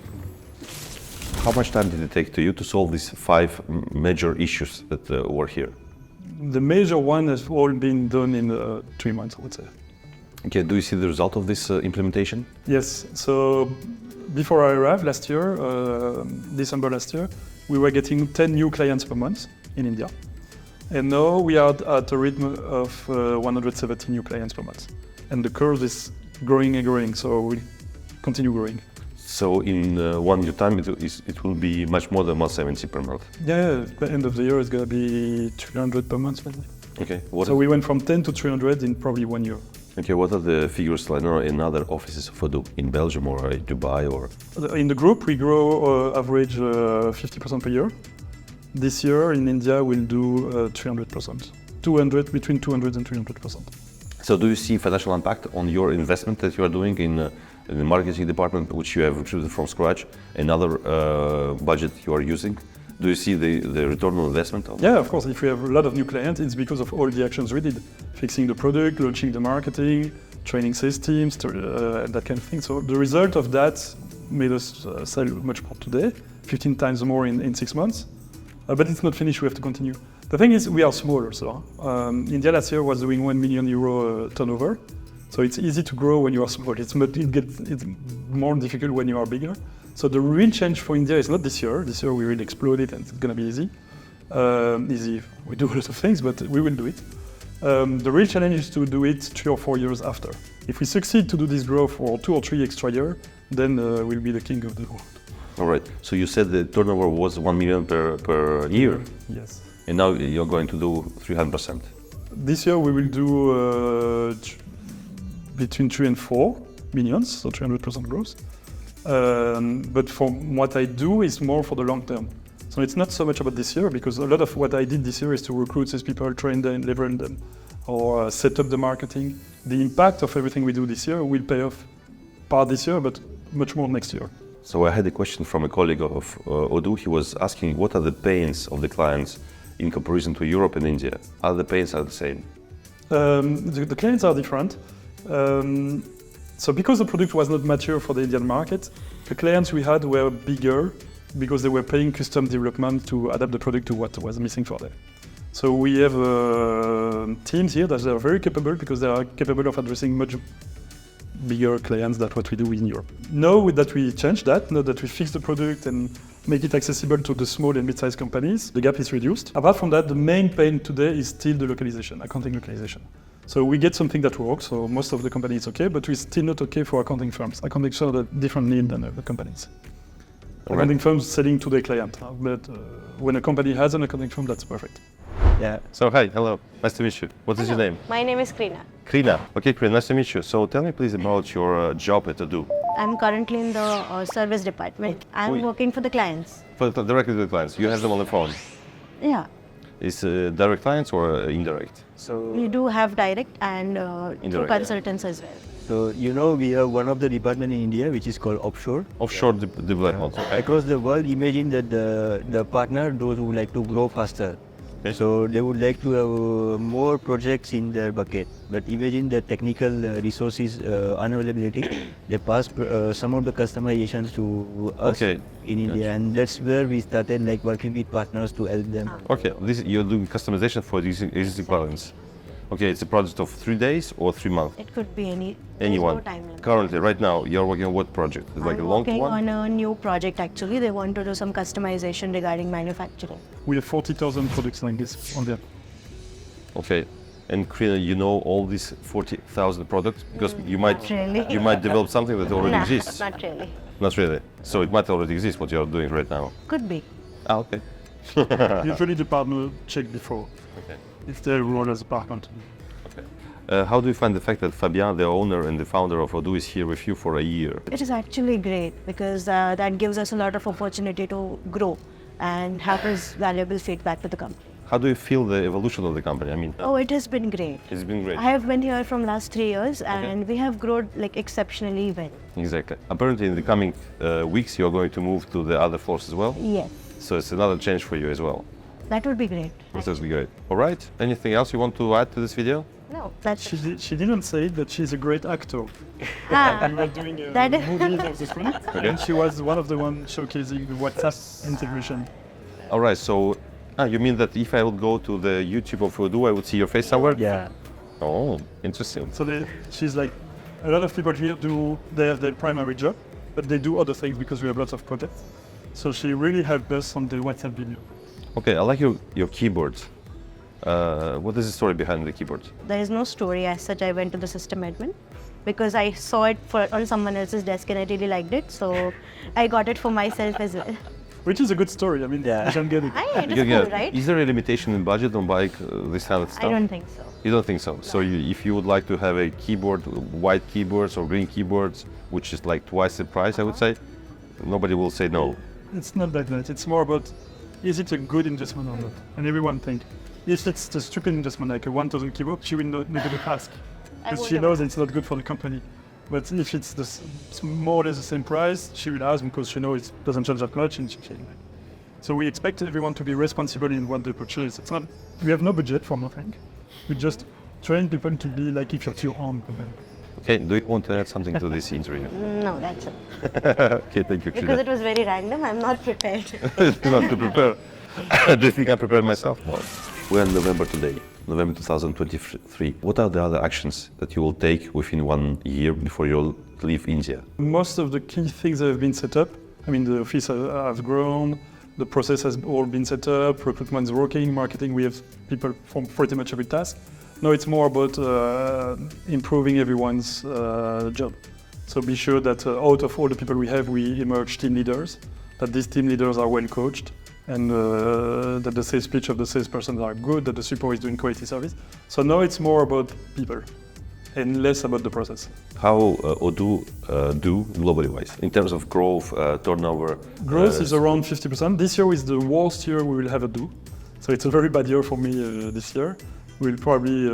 How much time did it take to you to solve these 5 major issues that were here? The major one has all been done in 3 months, I would say. Okay, do you see the result of this implementation? Yes, so before I arrived last year, December last year, we were getting 10 new clients per month in India. And now we are at a rhythm of 170 new clients per month. And the curve is growing and growing, so we'll continue growing. So in 1 year time, it will be much more than 170 per month. Yeah, at the end of the year, it's going to be 300 per month, maybe. Okay. So we went from 10 to 300 in probably 1 year. Okay, what are the figures like in other offices of Odoo, in Belgium or Dubai or? In the group, we grow average 50% per year. This year in India, we'll do 300%. Between 200 and 300%. So do you see financial impact on your investment that you are doing in the marketing department, which you have recruited from scratch, another budget you are using? Do you see the return on investment? Yeah, of course. If we have a lot of new clients, it's because of all the actions we did. Fixing the product, launching the marketing, training sales teams, that kind of thing. So the result of that made us sell much more today, 15 times more in 6 months. But it's not finished, we have to continue. The thing is, we are smaller. So India last year was doing 1 million euro turnover. So it's easy to grow when you are small. It's more difficult when you are bigger. So the real change for India is not this year. This year we will explode it and it's going to be easy. We do a lot of things, but we will do it. The real challenge is to do it 3 or 4 years after. If we succeed to do this growth for 2 or 3 extra years, then we'll be the king of the world. All right. So you said the turnover was 1 million per year. Yes. And now you're going to do 300%. This year we will do between 3 and 4 millions, so 300% growth. But from what I do is more for the long term. So it's not so much about this year, because a lot of what I did this year is to recruit these people, train them, leverage them, or set up the marketing. The impact of everything we do this year will pay off part this year, but much more next year. So I had a question from a colleague of Odoo. He was asking what are the pains of the clients in comparison to Europe and India? Are the pains the same? The clients are different. So because the product was not mature for the Indian market, the clients we had were bigger because they were paying custom development to adapt the product to what was missing for them. So we have teams here that are very capable because they are capable of addressing much bigger clients than what we do in Europe. Now that we changed that, now that we fix the product and make it accessible to the small and mid-sized companies, the gap is reduced. Apart from that, the main pain today is still the localization, accounting localization. So we get something that works, so most of the company is okay, but we're still not okay for accounting firms. Accounting firms have a different need than the companies. Accounting firms selling to their client, but when a company has an accounting firm, that's perfect. Yeah. So hi, hello, nice to meet you. What is your name? My name is Krina. Krina. Okay, Krina, nice to meet you. So tell me please about your job at Odoo. I'm currently in the service department. I'm working for the clients. Directly to the clients. You have them on the phone. Yeah. Is direct clients or indirect? So We do have direct and through Indirect, consultants as well. So we have one of the department in India which is called offshore. Offshore development. Okay. Across the world, imagine that the partner, those who like to grow faster. Okay. So they would like to have more projects in their bucket. But imagine the technical resources unavailability. They pass some of the customizations to us in India, and that's where we started like working with partners to help them. Okay, you're doing customization for these existing clients. Okay, it's a project of 3 days or 3 months? It could be there's Anyone. no time limit. Currently, right now, you're working on what project? It's like I'm a long working one? on a new project actually. They want to do some customization regarding manufacturing. We have 40,000 products like this on there. Okay, and Krina, you know all these 40,000 products? Because you might really. you might develop something that already Nah, exists. not really. Not really. So it might already exist what you're doing right now. Could be. Ah, okay. Usually the partner check before. Okay. If they role as a partner. Okay. How do you find the fact that Fabien, the owner and the founder of Odoo, is here with you for a year? It is actually great because that gives us a lot of opportunity to grow and have his valuable feedback to the company. How do you feel the evolution of the company? I mean, Oh, it has been great. it's been great. I have been here from last 3 years and we have grown like exceptionally well. Exactly. Apparently, in the coming weeks, you're going to move to the other floors as well. Yes, So it's another change for you as well. that would be great. This is great. All right. Anything else you want to add to this video? No, that's She didn't say it, but she's a great actor. Ah, We were doing a That- movie of the screen, and she was one of the ones showcasing the WhatsApp integration. All right. So, you mean that if I would go to the YouTube of Odoo, I would see your face somewhere? Yeah. Oh, interesting. So she's like, a lot of people here they have their primary job, but they do other things because we have lots of projects. So she really helped us on the WhatsApp video. Okay, I like your keyboard. What is the story behind the keyboard? there is no story as such. I went to the system admin because I saw it on someone else's desk and I really liked it. So I got it for myself as well. Which is a good story. I mean, Yeah. you can get it. It is cool, right? Is there a limitation in budget on buying this kind of stuff? I don't think so. You don't think so? So if you would like to have a keyboard, white keyboards or green keyboards, which is like twice the price, I would say, nobody will say no. It's not like that. It's more about, is it a good investment or not? And everyone think, if it's the stupid investment, like a 1,000 keyboard, she will not even ask. Because she knows it's not good for the company. But if it's more or less the same price, she will ask because she knows it doesn't charge that much. And so we expect everyone to be responsible in what they purchase. It's not, we have no budget for nothing. We just train people to be like if it's your own company. Okay, do you want to add something to this interview? No, that's it. Okay, thank you, Because Krida. it was very random, I'm not prepared. Not to prepare. Do you think I prepared myself? Well, we're in November today, November 2023. What are the other actions that you will take within 1 year before you leave India? Most of the key things have been set up. I mean, the office has grown, the process has all been set up, recruitment is working, marketing, we have people from pretty much every task. Now it's more about improving everyone's job. So be sure that out of all the people we have, we emerge team leaders, that these team leaders are well coached, and that the sales pitch of the salesperson are good, that the support is doing quality service. So now it's more about people and less about the process. How Odoo do globally wise in terms of growth, turnover? Growth is around 50%. This year is the worst year we will have Odoo. So it's a very bad year for me this year. We'll probably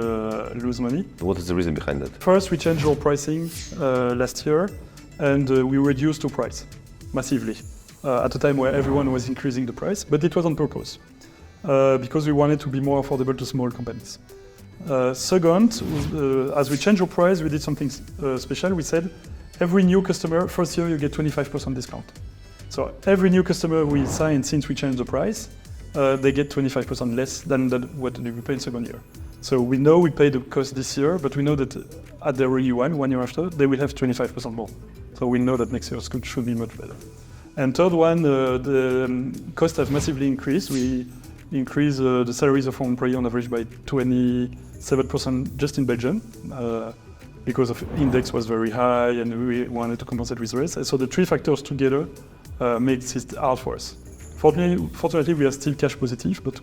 lose money. What is the reason behind that? First, we changed our pricing last year, and we reduced our price massively at a time where everyone was increasing the price, but it was on purpose because we wanted to be more affordable to small companies. Second, as we changed our price, we did something special. We said every new customer, first year you get 25% discount. So every new customer we sign since we changed the price, they get 25% less than what they will pay in second year. So we know we pay the cost this year, but we know that at the renewal, 1 year after, they will have 25% more. So we know that next year should be much better. And third one, the costs have massively increased. We increased the salaries of our employees on average by 27% just in Belgium because of index was very high and we wanted to compensate with raise. So the three factors together makes it hard for us. Fortunately, we are still cash positive, but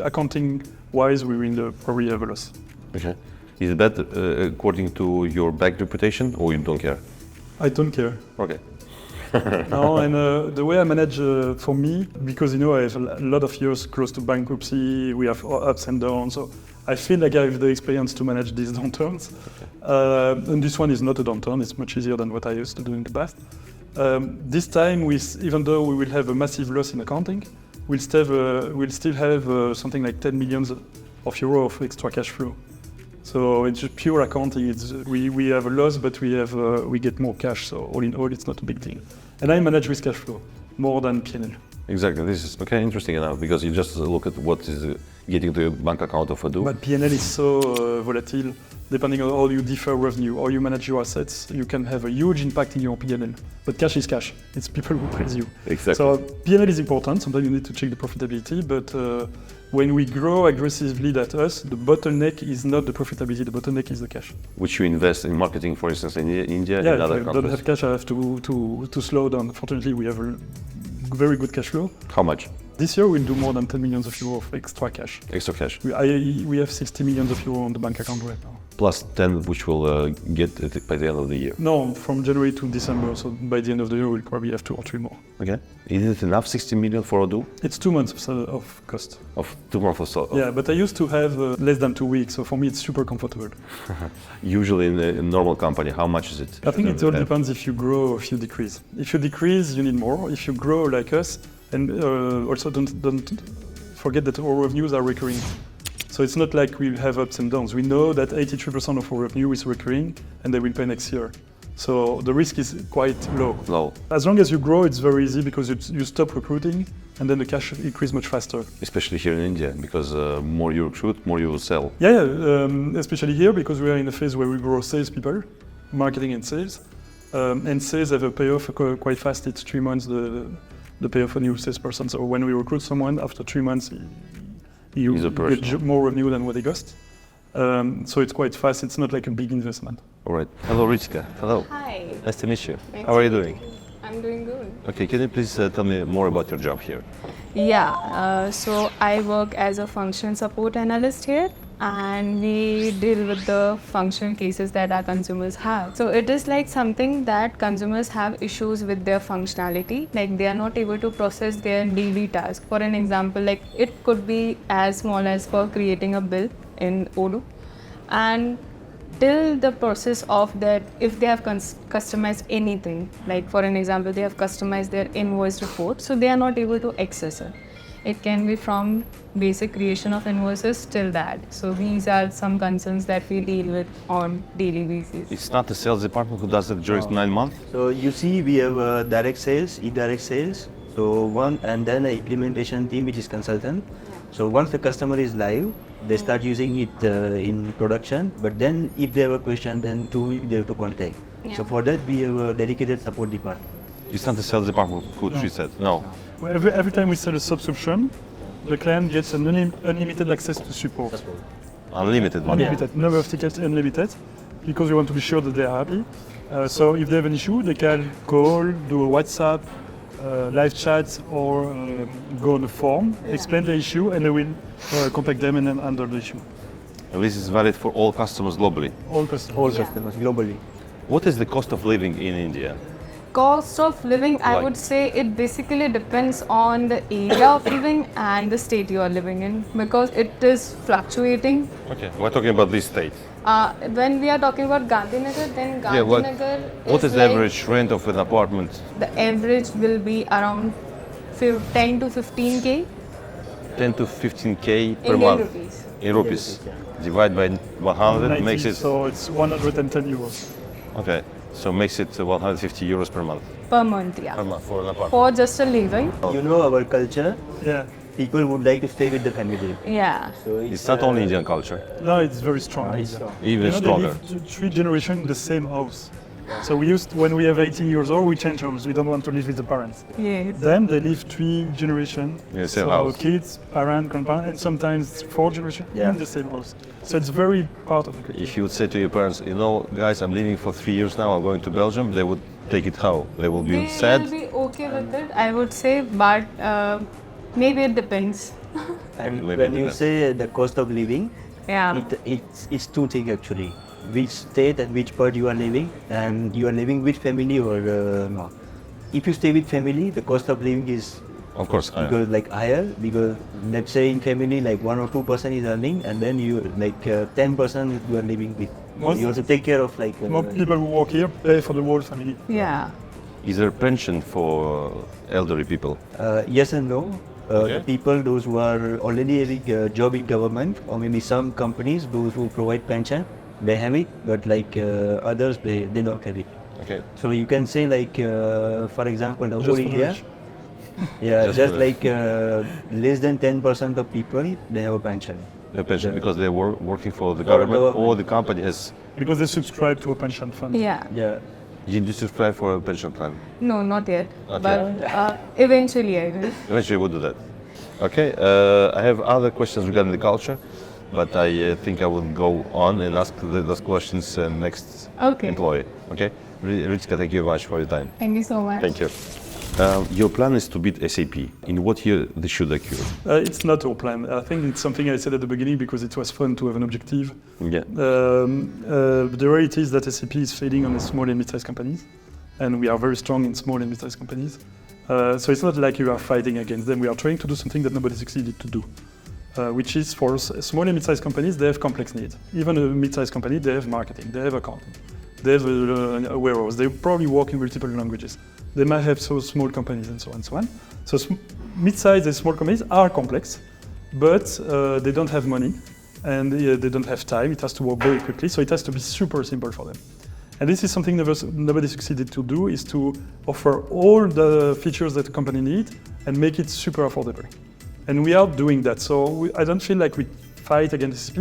accounting-wise, we will probably have a loss. Okay. Is it bad according to your bad reputation, or you don't care? I don't care. Okay. No, and the way I manage for me, because I have a lot of years close to bankruptcy, we have ups and downs, so I feel like I have the experience to manage these downturns. And this one is not a downturn, it's much easier than what I used to do in the past. This time, even though we will have a massive loss in accounting, we'll still have something like 10 million of euro of extra cash flow. So it's just pure accounting. We have a loss, but we get more cash. So all in all, it's not a big thing. And I manage with cash flow more than P&L. Exactly. This is okay. Interesting enough because you just look at what is getting to your bank account of Odoo. But P&L is so volatile. Depending on how you defer revenue or you manage your assets, you can have a huge impact in your P&L. But cash is cash. It's people who praise you. Exactly. So P&L is important. Sometimes you need to check the profitability. But when we grow aggressively, that's us. The bottleneck is not the profitability. The bottleneck is the cash. Which you invest in marketing, for instance, in India Yeah, and other if I countries. don't have cash, I have to slow down. Fortunately, we have a very good cash flow. How much? This year, we'll do more than 10 million euros of extra cash. Extra cash. We have 60 million euros on the bank account right now. plus 10 which will get by the end of the year. No, from January to December, so by the end of the year we'll probably have 2 or 3 more. Okay. Is it enough, 60 million for Odoo? It's 2 months of cost. Of 2 months or so? Yeah, but I used to have less than 2 weeks, so for me it's super comfortable. Usually in a normal company, how much is it? I think it all depends if you grow or if you decrease. If you decrease, you need more. If you grow like us, and also don't forget that our revenues are recurring. So it's not like we have ups and downs. We know that 83% of our revenue is recurring and they will pay next year. So the risk is quite low. Low. As long as you grow, it's very easy because you stop recruiting and then the cash increase much faster. Especially here in India, because more you recruit, more you will sell. Yeah, especially here because we are in a phase where we grow salespeople, marketing and sales. And sales have a payoff quite fast. It's 3 months the payoff for new salesperson. So when we recruit someone, after 3 months, you get more revenue than what they cost. So it's quite fast. It's not like a big investment. All right. Hello, Ritika. Hello. Hi. Nice to meet you. Nice How are you to meet doing? I'm doing good. Okay, can you please tell me more about your job here? Yeah, so I work as a function support analyst here, and we deal with the function cases that our consumers have. So it is like something that consumers have issues with their functionality, like they are not able to process their daily task. For an example, like it could be as small as for creating a bill in Odoo, and till the process of that, if they have customized anything, like for an example, they have customized their invoice report, so they are not able to access it. It can be from basic creation of invoices till that. So these are some concerns that we deal with on daily basis. It's not the sales department who does it during 9 months? So you see, we have direct sales, indirect sales. So one, and then an implementation team which is consultant. So once the customer is live, they start using it in production. But then if they have a question, then they have to contact. Yeah. So for that, we have a dedicated support department. It's not the sales department who she said. No. Every time we sell a subscription, the client gets an unlimited access to support. Unlimited one. Unlimited, number of tickets unlimited, because we want to be sure that they are happy. So if they have an issue, they can call, do a WhatsApp, live chat, or go on a form, explain the issue, and they will contact them and then handle the issue. And this is valid for all customers globally. All customers. All customers globally. What is the cost of living in India? Cost of living, I Like- would say it basically depends on the area of living and the state you are living in, because it is fluctuating. Okay, we're talking about this state. When we are talking about Gandhinagar, then Gandhinagar What is the like average rent of an apartment? the average will be around 10 to 15k 10 to 15k per Indian month. rupees. In rupees. Divide by 100 90, makes it. so it's 110 euros. Okay, so makes it 150 euros per month. Per month, yeah. Per month for an apartment. For just a living, You know our culture, Yeah. people would like to stay with the family. yeah. So It's not only Indian culture, No, it's very strong. it's strong. even They stronger. live 3 generations in the same house. So when we have 18 years old, we change homes. We don't want to live with the parents. Yes. Then they live 3 generations. In the same so house. kids, parents, grandparents, and sometimes 4 generations in the same house. So it's very part of the culture. If you would say to your parents, you know, guys, I'm living for 3 years now, I'm going to Belgium, they would take it how? They will be They sad? will be okay with it, I would say, but maybe it depends. And Maybe when you depends. say the cost of living, Yeah. it's 2 things actually. Which state and which part you are living, and you are living with family or not. If you stay with family, the cost of living is Of course, because like higher, because let's say in family like 1 or 2% is earning, and then you like 10% you are living with. You also take care of like. More people who work here pay for the whole family. Yeah. Is there pension for elderly people? Yes and no. Okay. The people, those who are already having a job in government, or maybe some companies, those who provide pension, they have it, but like others, they don't have it. Okay. So you can say like, for example, the Just whole for the India, rich. yeah, Just just for the- like less than 10% of people, they have a pension. The pension, because they're working for the For government, government. or the company has. Because they subscribe to a pension fund. Yeah. Yeah. Did you subscribe for a pension plan? No, not yet. Not but eventually I will. Eventually we'll do that. Okay, I have other questions regarding the culture, but I think I will go on and ask those questions next Okay. employee. Okay, Ritika, thank you very much for your time. Thank you so much. Thank you. Your plan is to beat SAP. In what year this should occur? It's not our plan. I think it's something I said at the beginning because it was fun to have an objective. Yeah. The reality is that SAP is failing on the small and mid-sized companies, and we are very strong in small and mid-sized companies. So it's not like you are fighting against them. We are trying to do something that nobody succeeded to do, which is for small and mid-sized companies, they have complex needs. Even a mid-sized company, they have marketing, they have accounting, they have a warehouse, they probably work in multiple languages. They might have so small companies and so on and so on. So mid-sized and small companies are complex, but they don't have money and they don't have time. It has to work very quickly, so it has to be super simple for them. And this is something nobody succeeded to do, is to offer all the features that a company needs and make it super affordable. And we are doing that. So I don't feel like we fight against SAP,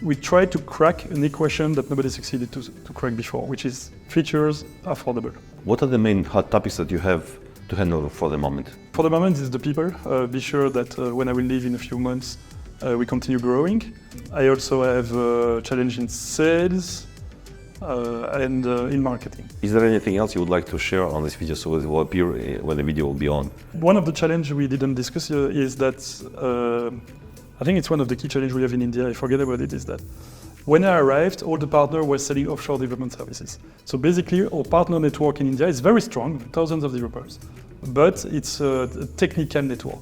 we try to crack an equation that nobody succeeded to crack before, which is features affordable. What are the main hot topics that you have to handle for the moment? For the moment, it's the people. Be sure that when I will leave in a few months, we continue growing. I also have a challenge in sales and in marketing. Is there anything else you would like to share on this video so it will appear when the video will be on? One of the challenges we didn't discuss is that I think it's one of the key challenges we have in India, I forget about it, is that when I arrived, all the partners were selling offshore development services. So basically, our partner network in India is very strong, thousands of developers, but it's a technical network.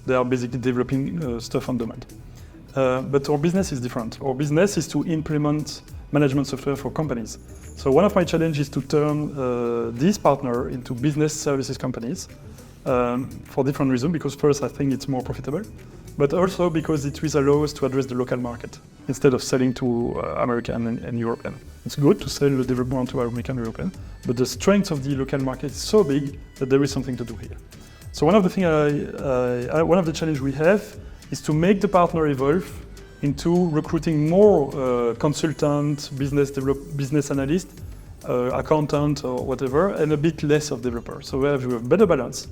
They are basically developing stuff on demand. But our business is different. Our business is to implement management software for companies. So one of my challenges is to turn these partners into business services companies for different reasons, because first, I think it's more profitable, but also because it will allow us to address the local market instead of selling to American and European. It's good to sell the development to American and European, but the strength of the local market is so big that there is something to do here. So one of the challenges we have is to make the partner evolve into recruiting more consultant, business analyst, accountant or whatever, and a bit less of developers. So we have a better balance.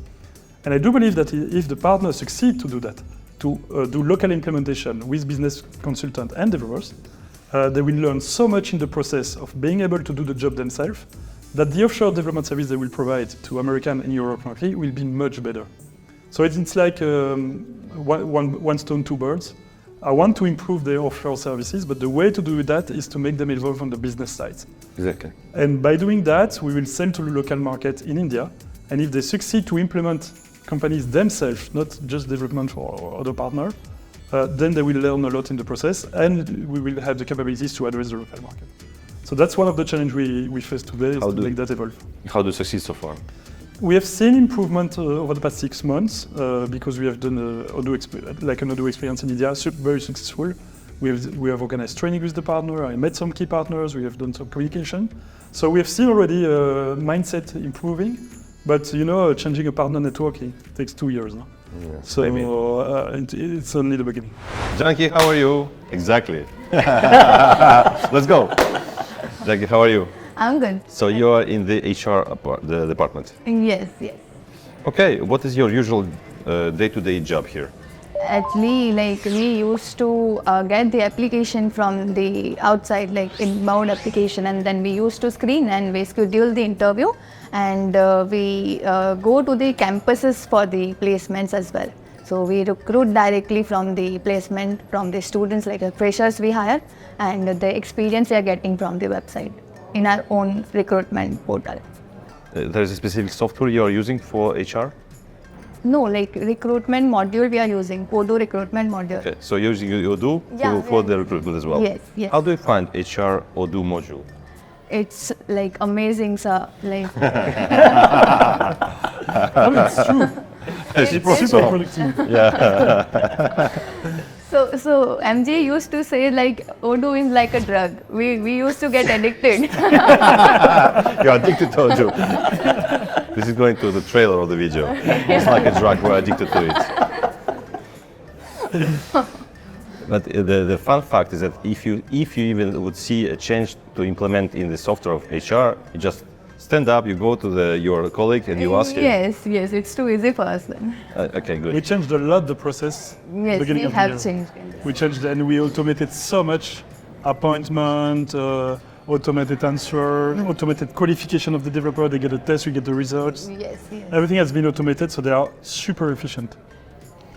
And I do believe that if the partners succeed to do that, to do local implementation with business consultant and developers, they will learn so much in the process of being able to do the job themselves that the offshore development service they will provide to American and Europe market will be much better. So it's like one stone, two birds. I want to improve their offshore services, but the way to do that is to make them evolve on the business side. Exactly. And by doing that, we will sell to the local market in India. And if they succeed to implement companies themselves, not just development for other partners, then they will learn a lot in the process, and we will have the capabilities to address the local market. So that's one of the challenges we face today, is to make that evolve. How do you succeed so far? We have seen improvement over the past 6 months because we have done an Odoo experience in India, very successful. We have organized training with the partner. I met some key partners. We have done some communication. So we have seen already mindset improving, but changing a partner network takes 2 years. No? Yeah, so it's only the beginning. Janky, how are you? Exactly. Let's go. Janky, how are you? I'm good. So you are in the HR department? Yes, yes. Okay, what is your usual day-to-day job here? Actually, we used to get the application from the outside, inbound application, and then we used to screen and we schedule the interview, and we go to the campuses for the placements as well. So we recruit directly from the placement, from the students, like the freshers we hire, and the experience we are getting from the website in our own recruitment portal. There is a specific software you are using for HR? No, recruitment module we are using, Odoo recruitment module. Okay, so you're using Odoo for the recruitment as well? Yes, yes. How do you find HR Odoo module? It's amazing, sir. It's true. It's super productive. Yeah. So MJ used to say Odoo is like a drug. We used to get addicted. You're addicted to Odoo. This is going to the trailer of the video. It's like a drug, we're addicted to it. But the fun fact is that if you even would see a change to implement in the software of HR, you just stand up, you go to your colleague and you ask him. Yes, it's too easy for us then. Okay, good. We changed a lot the process. Yes, we have changed. We changed and we automated so much appointment, automated answer, automated qualification of the developer. They get a test, we get the results. Yes, yes. Everything has been automated, so they are super efficient.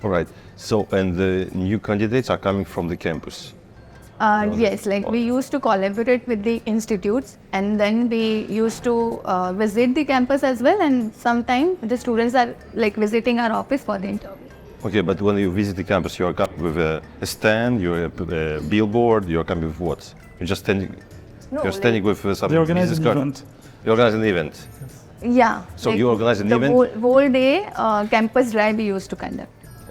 All right. So, and the new candidates are coming from the campus. Yes, like we used to collaborate with the institutes, and then we used to visit the campus as well, and sometimes the students are like visiting our office for the interview. Okay, but when you visit the campus, you are coming with a stand, you're a billboard, you're coming with what? You're just standing. No, You're standing with some They organize business an card. event. You organize an event. Yeah. So you organize an the event? whole day campus drive we used to conduct.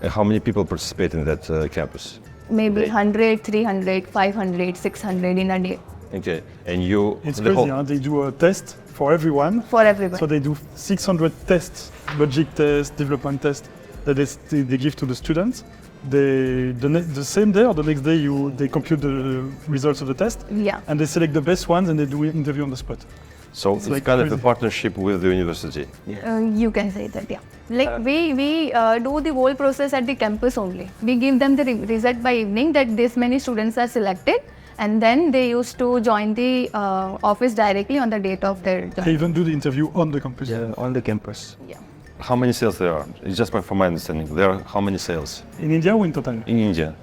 How many people participate in that campus? Maybe 100, 300, 500, 600 in a day Okay, and you. It's the crazy, whole- huh? They do a test for everyone. for everyone. So they do 600 tests, logic tests, development tests that they give to the students. The same day or the next day, they compute the results of the test, Yeah. and they select the best ones and they do an interview on the spot. So it's like kind of a crazy. partnership with the university. You can say that, yeah. Like we do the whole process at the campus only. We give them the result by evening that this many students are selected, and then they used to join the office directly on the date of their They join. even do the interview on the campus. On the campus. Yeah. How many sales there are? It's just from my understanding. There are how many sales In India or in total? in India?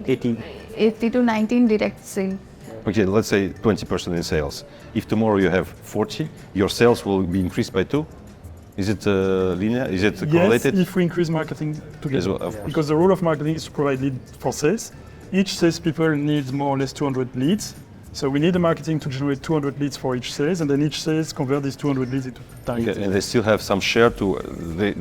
80. 80 to 19 direct sale. Okay, let's say 20% in sales. If tomorrow you have 40, your sales will be increased by 2? Is it linear? Is it Yes, correlated? if we increase marketing together. Yes, well, of course. Because the role of marketing is to provide lead for sales. Each salespeople needs more or less 200 leads. So we need the marketing to generate 200 leads for each sales, and then each sales convert these 200 leads into target. Okay, and they still have some share to,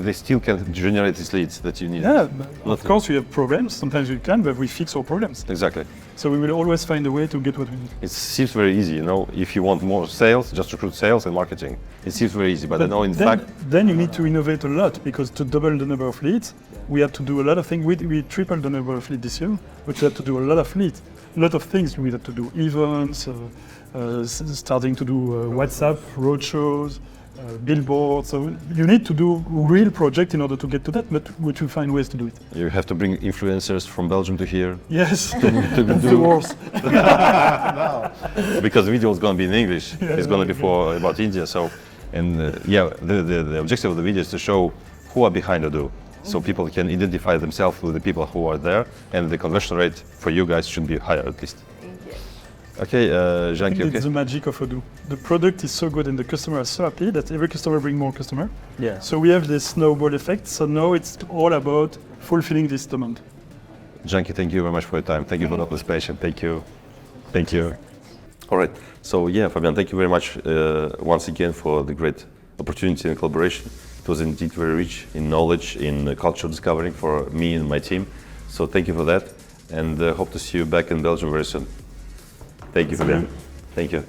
they still can generate these leads that you need. Yeah, of Not- course we have problems. Sometimes we can, but we fix our problems. Exactly. So we will always find a way to get what we need. It seems very easy, you know, if you want more sales, just recruit sales and marketing. It seems very easy, but I know in then, fact, then you need to innovate a lot, because to double the number of leads, we have to do a lot of things. We tripled the number of leads this year, but we have to do a lot of leads, a lot of things. We have to do events, starting to do WhatsApp roadshows, billboards. So you need to do real project in order to get to that, but we will find ways to do it. you have to bring influencers from Belgium to here, Yes, that's the worst. because the video is going to be in English. It's going to be for about India. So, and yeah, the objective of the video is to show who are behind Odoo, so people can identify themselves with the people who are there, and the conversion rate for you guys should be higher at least. Okay, Jean, It's okay. the magic of Odoo. The product is so good and the customer is so happy that every customer brings more customer. Yeah. So we have this snowball effect. So now it's all about fulfilling this demand. Janky, thank you very much for your time. Thank you for the participation. Thank you. Thank you. All right. So yeah, Fabien, thank you very much once again for the great opportunity and collaboration. It was indeed very rich in knowledge, in cultural discovering for me and my team. So thank you for that, and hope to see you back in Belgium very soon. Thank you, Fabien. Thank you.